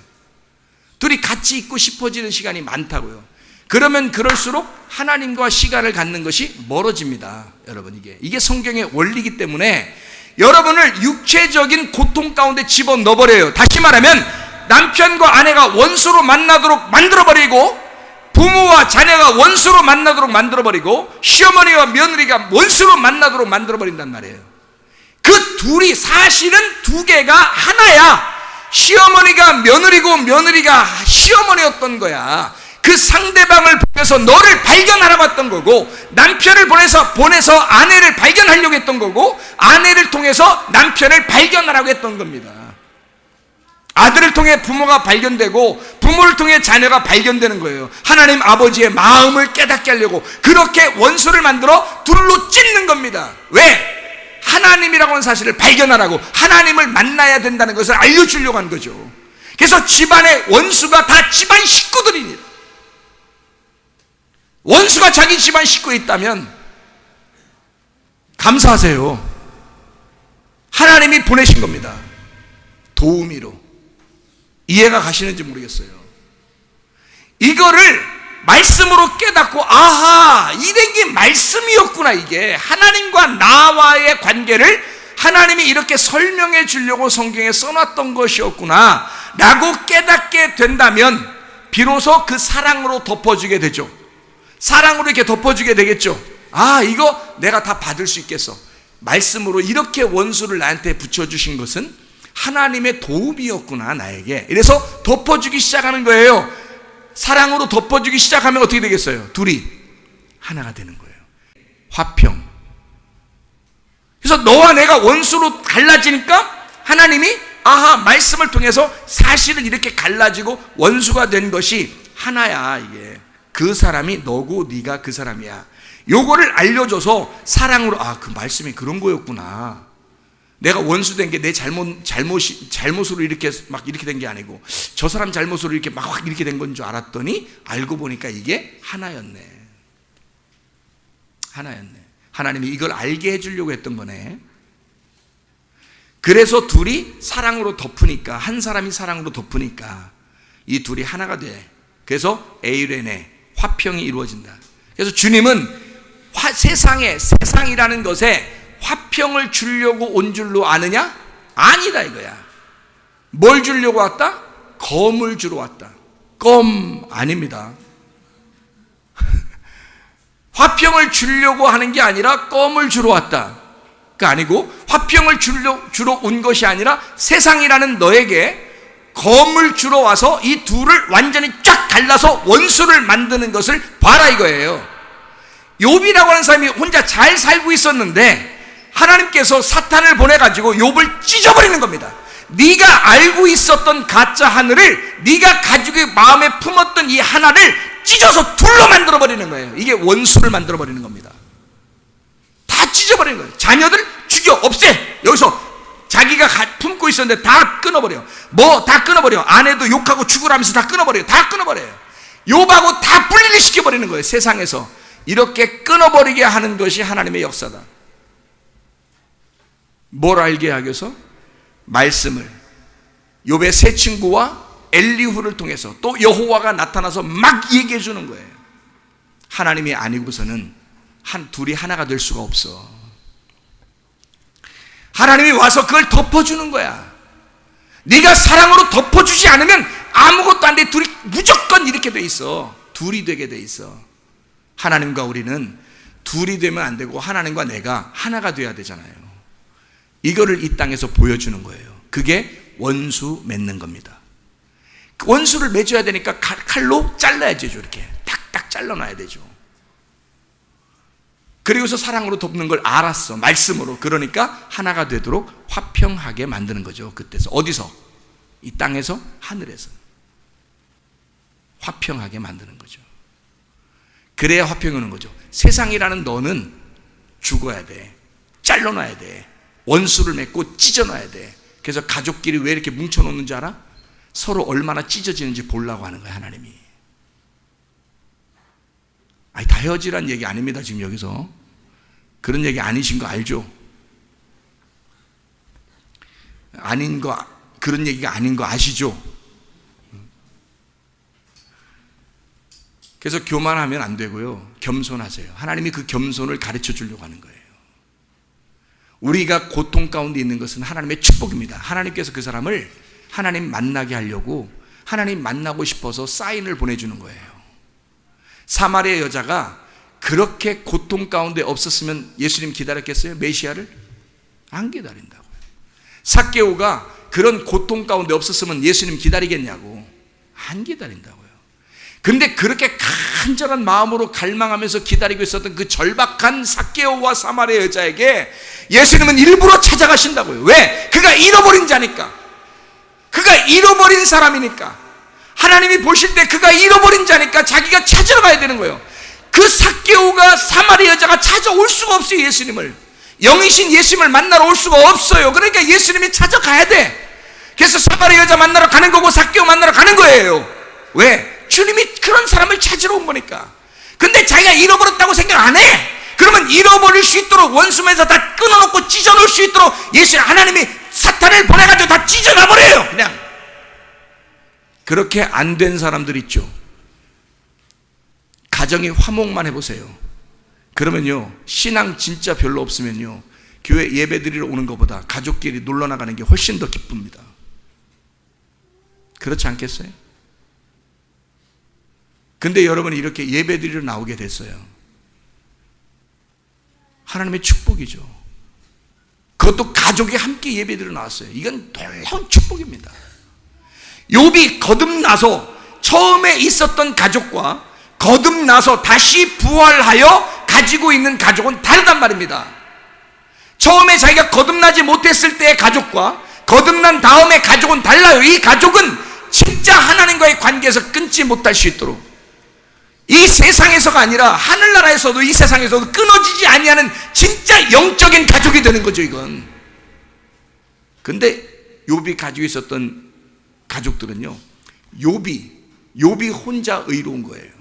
둘이 같이 있고 싶어지는 시간이 많다고요. 그러면 그럴수록 하나님과 시간을 갖는 것이 멀어집니다. 여러분, 이게 성경의 원리이기 때문에 여러분을 육체적인 고통 가운데 집어넣어버려요. 다시 말하면 남편과 아내가 원수로 만나도록 만들어버리고, 부모와 자녀가 원수로 만나도록 만들어버리고, 시어머니와 며느리가 원수로 만나도록 만들어버린단 말이에요. 그 둘이 사실은 두 개가 하나야. 시어머니가 며느리고 며느리가 시어머니였던 거야. 그 상대방을 보내서 너를 발견하러 왔던 거고, 남편을 보내서 아내를 발견하려고 했던 거고, 아내를 통해서 남편을 발견하라고 했던 겁니다. 아들을 통해 부모가 발견되고, 부모를 통해 자녀가 발견되는 거예요. 하나님 아버지의 마음을 깨닫게 하려고 그렇게 원수를 만들어 둘로 찢는 겁니다. 왜? 하나님이라고 하는 사실을 발견하라고, 하나님을 만나야 된다는 것을 알려주려고 한 거죠. 그래서 집안의 원수가 다 집안 식구들입니다. 원수가 자기 집안 식구에 있다면 감사하세요. 하나님이 보내신 겁니다. 도우미로. 이해가 가시는지 모르겠어요. 이거를 말씀으로 깨닫고, 아하, 이런 게 말씀이었구나. 이게 하나님과 나와의 관계를 하나님이 이렇게 설명해 주려고 성경에 써놨던 것이었구나 라고 깨닫게 된다면 비로소 그 사랑으로 덮어주게 되죠. 사랑으로 이렇게 덮어주게 되겠죠. 아, 이거 내가 다 받을 수 있겠어. 말씀으로 이렇게 원수를 나한테 붙여주신 것은 하나님의 도움이었구나, 나에게. 이래서 덮어주기 시작하는 거예요. 사랑으로 덮어주기 시작하면 어떻게 되겠어요? 둘이 하나가 되는 거예요. 화평. 그래서 너와 내가 원수로 갈라지니까 하나님이 아하, 말씀을 통해서 사실은 이렇게 갈라지고 원수가 된 것이 하나야. 이게 그 사람이 너고 네가 그 사람이야. 요거를 알려줘서 사랑으로, 아, 그 말씀이 그런 거였구나. 내가 원수된 게 내 잘못으로 이렇게 막 이렇게 된 게 아니고 저 사람 잘못으로 이렇게 막 이렇게 된 건 줄 알았더니 알고 보니까 이게 하나였네. 하나님이 이걸 알게 해주려고 했던 거네. 그래서 둘이 사랑으로 덮으니까, 한 사람이 사랑으로 덮으니까 이 둘이 하나가 돼. 그래서 에이레네, 화평이 이루어진다. 그래서 주님은 세상이라는 것에 화평을 주려고 온 줄로 아느냐? 아니다, 이거야. 뭘 주려고 왔다? 검을 주러 왔다. 껌 아닙니다. 화평을 주려고 하는 게 아니라 껌을 주러 왔다. 그 아니고 화평을 주러 온 것이 아니라 세상이라는 너에게 검을 주러 와서 이 둘을 완전히 쫙 갈라서 원수를 만드는 것을 봐라, 이거예요. 욥이라고 하는 사람이 혼자 잘 살고 있었는데 하나님께서 사탄을 보내가지고 욥을 찢어버리는 겁니다. 네가 알고 있었던 가짜 하늘을, 네가 가지고 마음에 품었던 이 하나를 찢어서 둘로 만들어버리는 거예요. 이게 원수를 만들어버리는 겁니다. 다 찢어버리는 거예요. 자녀들 죽여, 없애. 여기서 자기가 품고 있었는데 다 끊어버려. 다 끊어버려. 아내도 욕하고 죽으라면서 다 끊어버려요. 다 끊어버려요. 욥하고 다 분리를 시켜버리는 거예요. 세상에서 이렇게 끊어버리게 하는 것이 하나님의 역사다. 뭘 알게 하기 위해서? 말씀을. 욥의 세 친구와 엘리후를 통해서 또 여호와가 나타나서 막 얘기해 주는 거예요. 하나님이 아니고서는 둘이 하나가 될 수가 없어. 하나님이 와서 그걸 덮어주는 거야. 네가 사랑으로 덮어주지 않으면 아무것도 안 돼. 둘이 무조건 이렇게 돼 있어. 둘이 되게 돼 있어. 하나님과 우리는 둘이 되면 안 되고 하나님과 내가 하나가 돼야 되잖아요. 이거를 이 땅에서 보여주는 거예요. 그게 원수 맺는 겁니다. 원수를 맺어야 되니까 칼로 잘라야죠. 이렇게 탁탁 잘라놔야 되죠. 그리고서 사랑으로 돕는 걸 알았어. 말씀으로. 그러니까 하나가 되도록 화평하게 만드는 거죠. 그때서. 어디서? 이 땅에서? 하늘에서. 화평하게 만드는 거죠. 그래야 화평이 오는 거죠. 세상이라는 너는 죽어야 돼. 잘라놔야 돼. 원수를 맺고 찢어놔야 돼. 그래서 가족끼리 왜 이렇게 뭉쳐놓는 줄 알아? 서로 얼마나 찢어지는지 보려고 하는 거야, 하나님이. 아니, 다 헤어지란 얘기 아닙니다, 지금 여기서. 그런 얘기 아니신 거 알죠? 아닌 거, 그런 얘기가 아닌 거 아시죠? 그래서 교만하면 안 되고요. 겸손하세요. 하나님이 그 겸손을 가르쳐 주려고 하는 거예요. 우리가 고통 가운데 있는 것은 하나님의 축복입니다. 하나님께서 그 사람을 하나님 만나게 하려고 하나님 만나고 싶어서 사인을 보내주는 거예요. 사마리아 여자가 그렇게 고통 가운데 없었으면 예수님 기다렸겠어요? 메시아를? 안 기다린다고요. 삭개오가 그런 고통 가운데 없었으면 예수님 기다리겠냐고. 안 기다린다고요. 근데 그렇게 간절한 마음으로 갈망하면서 기다리고 있었던 그 절박한 삭개오와 사마리아 여자에게 예수님은 일부러 찾아가신다고요. 왜? 그가 잃어버린 자니까. 그가 잃어버린 사람이니까. 하나님이 보실 때 그가 잃어버린 자니까 자기가 찾으러 가야 되는 거예요. 그 삭개오가 사마리아 여자가 찾아올 수가 없어요. 예수님을. 영이신 예수님을 만나러 올 수가 없어요. 그러니까 예수님이 찾아가야 돼. 그래서 사마리아 여자 만나러 가는 거고 삭개오 만나러 가는 거예요. 왜? 주님이 그런 사람을 찾으러 온 거니까. 근데 자기가 잃어버렸다고 생각 안 해. 그러면 잃어버릴 수 있도록 원수면서 다 끊어놓고 찢어놓을 수 있도록 하나님이 사탄을 보내가지고 다 찢어놔버려요. 그냥. 그렇게 안 된 사람들 있죠. 가정이 화목만 해보세요. 그러면요, 신앙 진짜 별로 없으면요, 교회 예배 드리러 오는 것보다 가족끼리 놀러 나가는 게 훨씬 더 기쁩니다. 그렇지 않겠어요? 근데 여러분이 이렇게 예배 드리러 나오게 됐어요. 하나님의 축복이죠. 그것도 가족이 함께 예배 드리러 나왔어요. 이건 놀라운 축복입니다. 욥이 거듭나서 처음에 있었던 가족과 거듭나서 다시 부활하여 가지고 있는 가족은 다르단 말입니다. 처음에 자기가 거듭나지 못했을 때의 가족과 거듭난 다음의 가족은 달라요. 이 가족은 진짜 하나님과의 관계에서 끊지 못할 수 있도록, 이 세상에서가 아니라 하늘나라에서도 이 세상에서도 끊어지지 아니하는 진짜 영적인 가족이 되는 거죠, 이건. 근데 욥이 가지고 있었던 가족들은요, 욥이 혼자 의로운 거예요.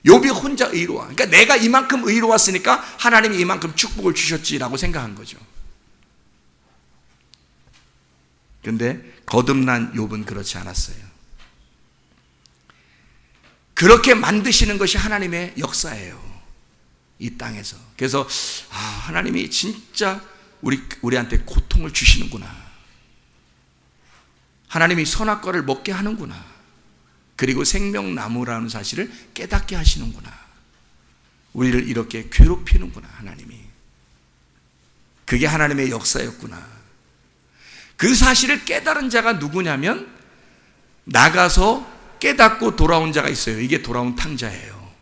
욥이 혼자 의로워. 그러니까 내가 이만큼 의로웠으니까 하나님이 이만큼 축복을 주셨지라고 생각한 거죠. 근데 거듭난 욥은 그렇지 않았어요. 그렇게 만드시는 것이 하나님의 역사예요, 이 땅에서. 그래서 하나님이 진짜 우리한테 고통을 주시는구나. 하나님이 선악과를 먹게 하는구나. 그리고 생명나무라는 사실을 깨닫게 하시는구나. 우리를 이렇게 괴롭히는구나, 하나님이. 그게 하나님의 역사였구나. 그 사실을 깨달은 자가 누구냐면, 나가서 깨닫고 돌아온 자가 있어요. 이게 돌아온 탕자예요.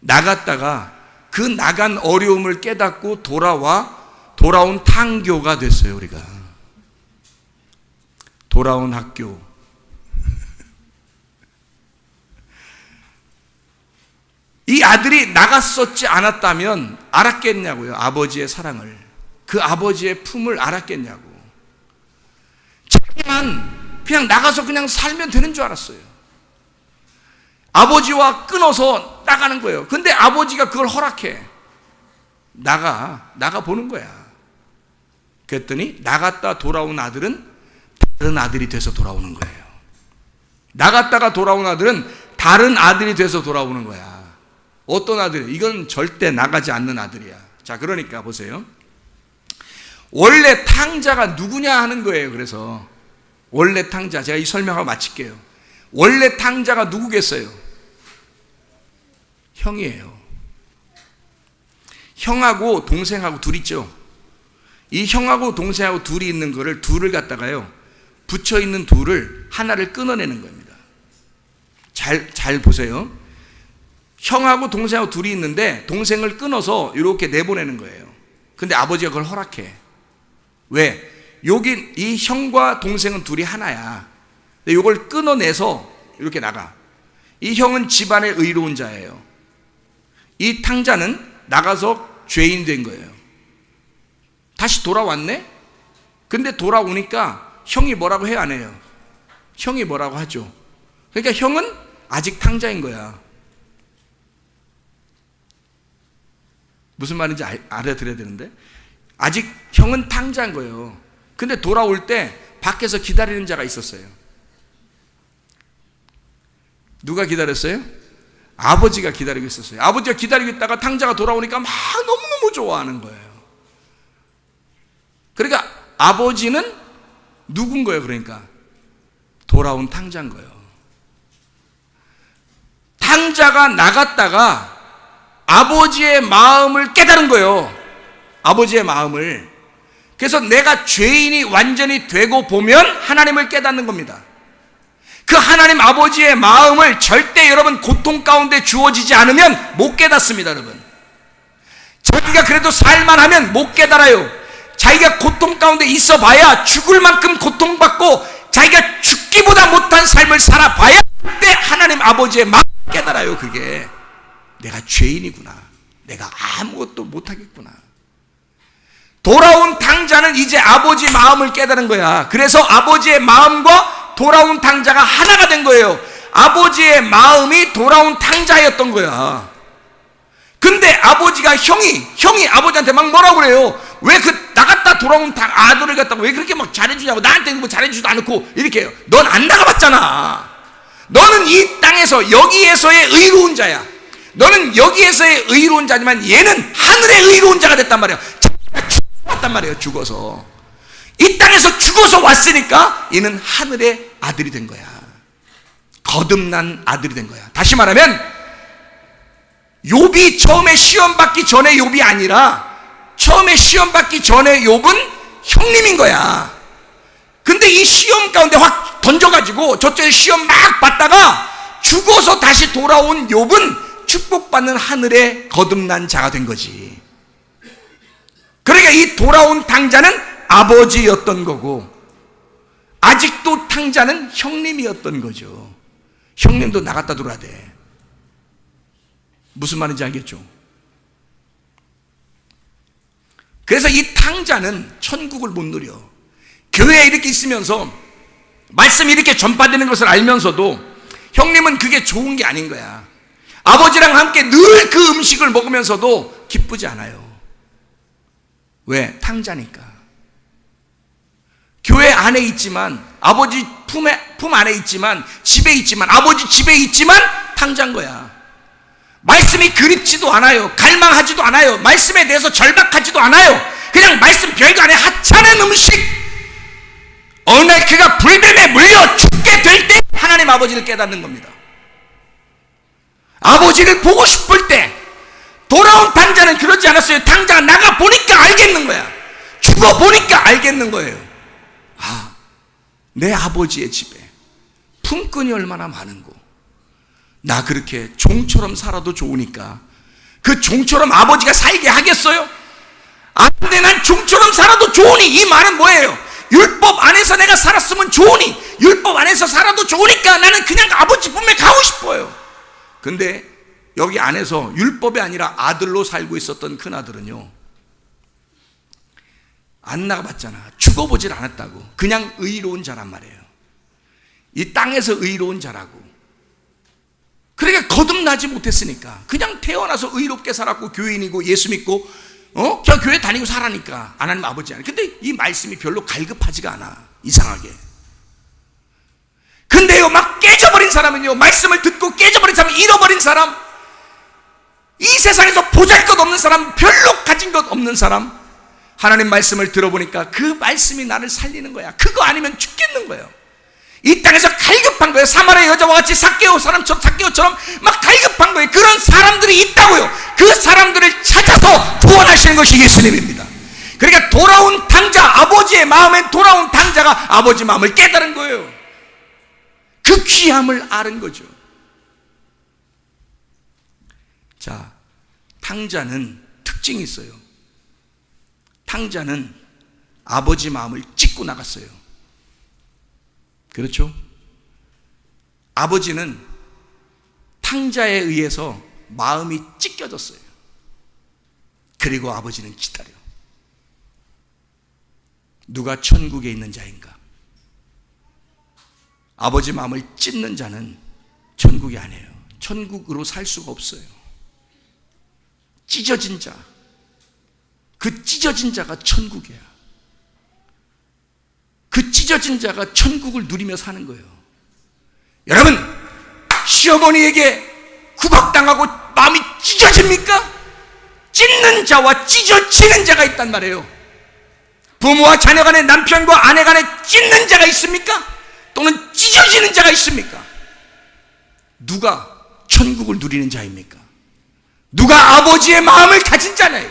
나갔다가 그 나간 어려움을 깨닫고 돌아온 탕교가 됐어요, 우리가. 돌아온 학교. 이 아들이 나갔었지 않았다면 알았겠냐고요, 아버지의 사랑을. 그 아버지의 품을 알았겠냐고. 자기만 그냥 나가서 그냥 살면 되는 줄 알았어요. 아버지와 끊어서 나가는 거예요. 근데 아버지가 그걸 허락해. 나가 보는 거야. 그랬더니 나갔다 돌아온 아들은 다른 아들이 돼서 돌아오는 거예요. 나갔다가 돌아온 아들은 다른 아들이 돼서 돌아오는 거야. 어떤 아들이에요? 이건 절대 나가지 않는 아들이야. 자, 그러니까 보세요. 원래 탕자가 누구냐 하는 거예요. 그래서 원래 탕자, 제가 이 설명하고 마칠게요. 원래 탕자가 누구겠어요? 형이에요. 형하고 동생하고 둘 있죠. 이 형하고 동생하고 둘이 있는 거를 둘을 갖다가요, 붙여 있는 둘을 하나를 끊어내는 겁니다. 잘 보세요. 형하고 동생하고 둘이 있는데 동생을 끊어서 이렇게 내보내는 거예요. 근데 아버지가 그걸 허락해. 왜? 여기 이 형과 동생은 둘이 하나야. 근데 이걸 끊어내서 이렇게 나가. 이 형은 집안의 의로운 자예요. 이 탕자는 나가서 죄인 된 거예요. 다시 돌아왔네? 근데 돌아오니까 형이 뭐라고 해요, 안 해요? 형이 뭐라고 하죠. 그러니까 형은 아직 탕자인 거야. 무슨 말인지 알아들어야 되는데, 아직 형은 탕자인 거예요. 근데 돌아올 때 밖에서 기다리는 자가 있었어요. 누가 기다렸어요? 아버지가 기다리고 있었어요. 아버지가 기다리고 있다가 탕자가 돌아오니까 막 너무너무 좋아하는 거예요. 그러니까 아버지는 누군 거예요? 그러니까 돌아온 탕자인 거예요. 탕자가 나갔다가 아버지의 마음을 깨달은 거예요. 아버지의 마음을. 그래서 내가 죄인이 완전히 되고 보면 하나님을 깨닫는 겁니다. 그 하나님 아버지의 마음을 절대 여러분 고통 가운데 주어지지 않으면 못 깨닫습니다, 여러분. 자기가 그래도 살만하면 못 깨달아요. 자기가 고통 가운데 있어 봐야 죽을 만큼 고통받고 자기가 죽기보다 못한 삶을 살아봐야 그때 하나님 아버지의 마음을 깨달아요. 그게 내가 죄인이구나, 내가 아무것도 못하겠구나. 돌아온 탕자는 이제 아버지 마음을 깨달은 거야. 그래서 아버지의 마음과 돌아온 탕자가 하나가 된 거예요. 아버지의 마음이 돌아온 탕자였던 거야. 근데 아버지가 형이 아버지한테 막 뭐라고 그래요? 왜 그 나갔다 돌아온 아들을 갖다가 왜 그렇게 막 잘해주냐고, 나한테는 뭐 잘해주지도 않고 이렇게 해요. 넌 안 나가봤잖아. 너는 이 땅에서 여기에서의 의로운 자야. 너는 여기에서의 의로운 자지만 얘는 하늘의 의로운 자가 됐단 말이야. 왔단 말이에요. 죽어서 이 땅에서 죽어서 왔으니까 얘는 하늘의 아들이 된 거야. 거듭난 아들이 된 거야. 다시 말하면 욥이 처음에 시험 받기 전에 욥이 아니라 처음에 시험 받기 전에 욥은 형님인 거야. 근데 이 시험 가운데 확 던져가지고 저쪽에 시험 막 받다가 죽어서 다시 돌아온 욥은 축복받는 하늘의 거듭난 자가 된 거지. 그러니까 이 돌아온 탕자는 아버지였던 거고 아직도 탕자는 형님이었던 거죠. 형님도 나갔다 들어와야 돼. 무슨 말인지 알겠죠? 그래서 이 탕자는 천국을 못 누려. 교회에 이렇게 있으면서 말씀이 이렇게 전파되는 것을 알면서도 형님은 그게 좋은 게 아닌 거야. 아버지랑 함께 늘 그 음식을 먹으면서도 기쁘지 않아요. 왜? 탕자니까. 교회 안에 있지만, 아버지 품 안에 있지만, 집에 있지만, 아버지 집에 있지만 탕자인 거야. 말씀이 그립지도 않아요. 갈망하지도 않아요. 말씀에 대해서 절박하지도 않아요. 그냥 말씀 별거 안에 하찮은 음식. 어느 날 그가 불뱀에 물려 죽게 될 때 하나님 아버지를 깨닫는 겁니다. 아버지를 보고 싶을 때. 돌아온 탕자는 그러지 않았어요. 탕자가 나가 보니까 알겠는 거야. 죽어 보니까 알겠는 거예요. 아, 내 아버지의 집에 품꾼이 얼마나 많은고, 나 그렇게 종처럼 살아도 좋으니까 그 종처럼 아버지가 살게 하겠어요? 안 돼, 난 종처럼 살아도 좋으니. 이 말은 뭐예요? 율법 안에서 내가 살았으면 좋으니, 율법 안에서 살아도 좋으니까 나는 그냥 아버지 품에 가고 싶어요. 근데 여기 안에서 율법이 아니라 아들로 살고 있었던 큰아들은요, 안 나가봤잖아. 죽어보질 않았다고. 그냥 의로운 자란 말이에요. 이 땅에서 의로운 자라고. 그러니까 거듭나지 못했으니까 그냥 태어나서 의롭게 살았고 교인이고 예수 믿고 그냥 교회 다니고 살아니까 하나님 아버지 아니야. 근데 이 말씀이 별로 갈급하지가 않아. 이상하게. 근데요, 막 깨져버린 사람은요, 말씀을 듣고 깨져버린 사람, 잃어버린 사람, 이 세상에서 보잘것없는 사람, 별로 가진 것 없는 사람, 하나님 말씀을 들어보니까 그 말씀이 나를 살리는 거야. 그거 아니면 죽겠는 거예요. 이 땅에서 갈급한 거예요. 사마리아 여자와 같이 삭개오처럼 막 갈급한 거예요. 그런 사람들이 있다고요. 그 사람들을 찾아서 구원하시는 것이 예수님입니다. 그러니까 돌아온 당자, 아버지의 마음에 돌아온 당자가 아버지 마음을 깨달은 거예요. 그 귀함을 아는 거죠. 자, 탕자는 특징이 있어요. 탕자는 아버지 마음을 찢고 나갔어요. 그렇죠? 아버지는 탕자에 의해서 마음이 찢겨졌어요. 그리고 아버지는 기다려. 누가 천국에 있는 자인가? 아버지 마음을 찢는 자는 천국이 아니에요. 천국으로 살 수가 없어요. 찢어진 자, 그 찢어진 자가 천국이야. 그 찢어진 자가 천국을 누리며 사는 거예요. 여러분, 시어머니에게 구박당하고 마음이 찢어집니까? 찢는 자와 찢어지는 자가 있단 말이에요. 부모와 자녀 간에, 남편과 아내 간에 찢는 자가 있습니까? 또는 찢어지는 자가 있습니까? 누가 천국을 누리는 자입니까? 누가 아버지의 마음을 가진 자냐,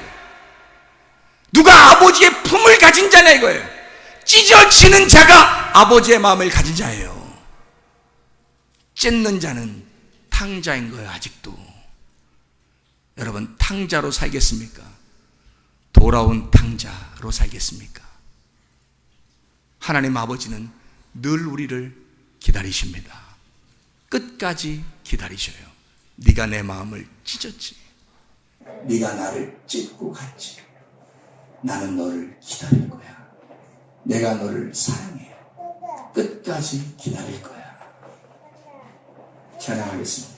누가 아버지의 품을 가진 자냐 이거예요. 찢어지는 자가 아버지의 마음을 가진 자예요. 찢는 자는 탕자인 거예요. 아직도. 여러분, 탕자로 살겠습니까? 돌아온 탕자로 살겠습니까? 하나님 아버지는 늘 우리를 기다리십니다. 끝까지 기다리셔요. 네가 내 마음을 찢었지, 네가 나를 찢고 갔지, 나는 너를 기다릴 거야. 내가 너를 사랑해. 끝까지 기다릴 거야. 찬양하겠습니다.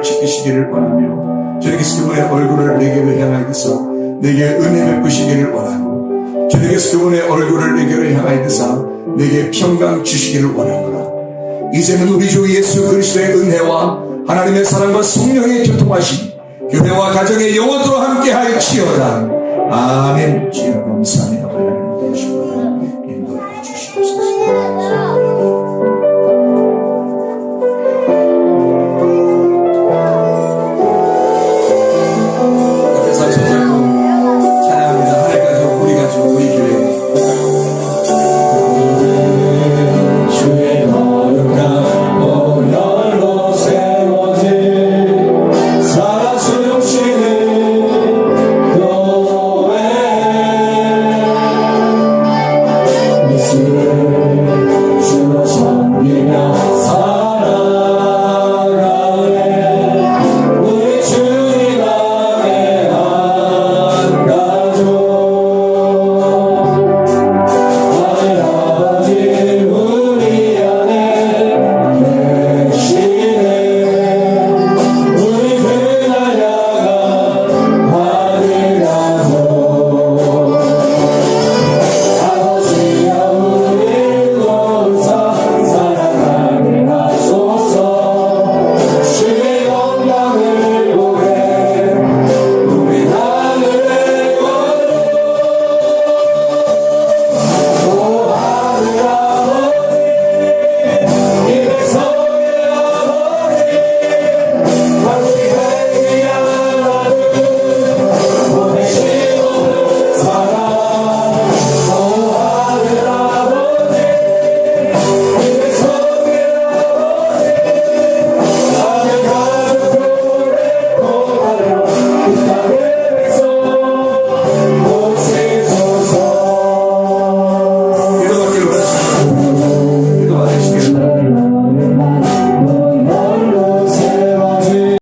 지키시기를 원하며 주님께서 그분의 얼굴을 내게로 향하여서 내게 은혜 베푸시기를 원하고 주님께서 그분의 얼굴을 내게로 향하여서 내게 평강 주시기를 원하노라. 이제는 우리 주 예수 그리스도의 은혜와 하나님의 사랑과 성령의 교통하심이 교회와 가정의 영원토록 함께하여 치어다. 아멘. 주여 감사합니다.